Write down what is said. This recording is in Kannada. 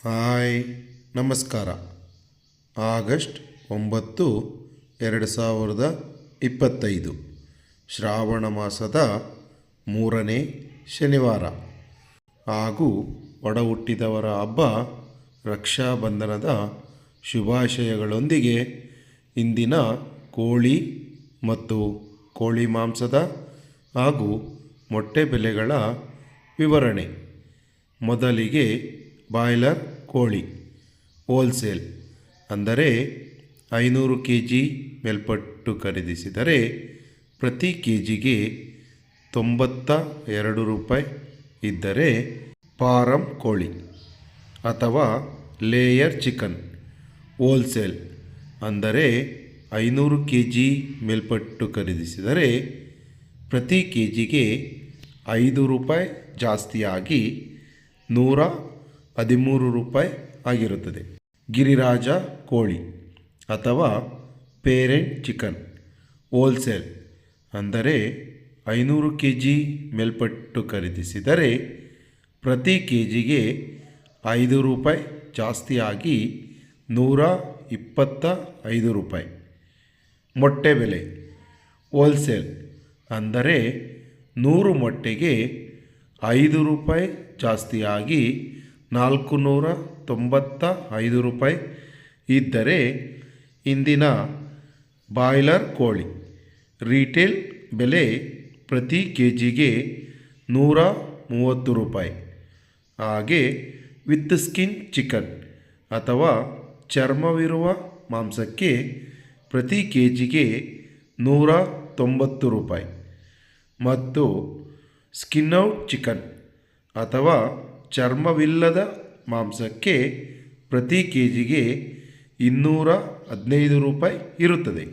ಹಾಯ್, ನಮಸ್ಕಾರ. ಆಗಸ್ಟ್ 9, 2025 ಶ್ರಾವಣ ಮಾಸದ 3ನೇ ಶನಿವಾರ ಹಾಗೂ ಒಡ ಹುಟ್ಟಿದವರ ಹಬ್ಬ ರಕ್ಷಾಬಂಧನದ ಶುಭಾಶಯಗಳೊಂದಿಗೆ ಇಂದಿನ ಕೋಳಿ ಮತ್ತು ಕೋಳಿ ಮಾಂಸದ ಹಾಗೂ ಮೊಟ್ಟೆ ಬೆಲೆಗಳ ವಿವರಣೆ. ಮೊದಲಿಗೆ ಬಾಯ್ಲರ್ ಕೋಳಿ ಹೋಲ್ಸೇಲ್ ಅಂದರೆ 500 kg ಮೇಲ್ಪಟ್ಟು ಖರೀದಿಸಿದರೆ ಪ್ರತಿ ಕೆಜಿಗೆ 92 ರೂಪಾಯಿ ಇದ್ದರೆ, ಫಾರಂ ಕೋಳಿ ಅಥವಾ ಲೇಯರ್ ಚಿಕನ್ ಹೋಲ್ಸೇಲ್ ಅಂದರೆ 500 kg ಮೇಲ್ಪಟ್ಟು ಖರೀದಿಸಿದರೆ ಪ್ರತಿ ಕೆಜಿಗೆ 5 ರೂಪಾಯಿ ಜಾಸ್ತಿಯಾಗಿ 113 ರೂಪಾಯಿ ಆಗಿರುತ್ತದೆ. ಗಿರಿರಾಜ ಕೋಳಿ ಅಥವಾ ಪೇರೆಂಟ್ ಚಿಕನ್ ಹೋಲ್ಸೇಲ್ ಅಂದರೆ 500 kg ಮೇಲ್ಪಟ್ಟು ಖರೀದಿಸಿದರೆ ಪ್ರತಿ ಕೆಜಿಗೆ 5 ರೂಪಾಯಿ ಜಾಸ್ತಿಯಾಗಿ 125 ರೂಪಾಯಿ. ಮೊಟ್ಟೆ ಬೆಲೆ ಹೋಲ್ಸೇಲ್ ಅಂದರೆ 100 ಮೊಟ್ಟೆಗೆ 5 ರೂಪಾಯಿ ಜಾಸ್ತಿಯಾಗಿ 495 ರೂಪಾಯಿ ಇದ್ದರೆ, ಇಂದಿನ ಬಾಯ್ಲರ್ ಕೋಳಿ ರೀಟೇಲ್ ಬೆಲೆ ಪ್ರತಿ ಕೆಜಿಗೆ 130 ರೂಪಾಯಿ. ಹಾಗೆ ವಿತ್ ಸ್ಕಿನ್ ಚಿಕನ್ ಅಥವಾ ಚರ್ಮವಿರುವ ಮಾಂಸಕ್ಕೆ ಪ್ರತಿ ಕೆಜಿಗೆ 190 ರೂಪಾಯಿ ಮತ್ತು ಸ್ಕಿನ್ ಔಟ್ ಚಿಕನ್ ಅಥವಾ ಚರ್ಮವಿಲ್ಲದ ಮಾಂಸಕ್ಕೆ ಪ್ರತಿ ಕೆಜಿಗೆ 215 ರೂಪಾಯಿ ಇರುತ್ತದೆ.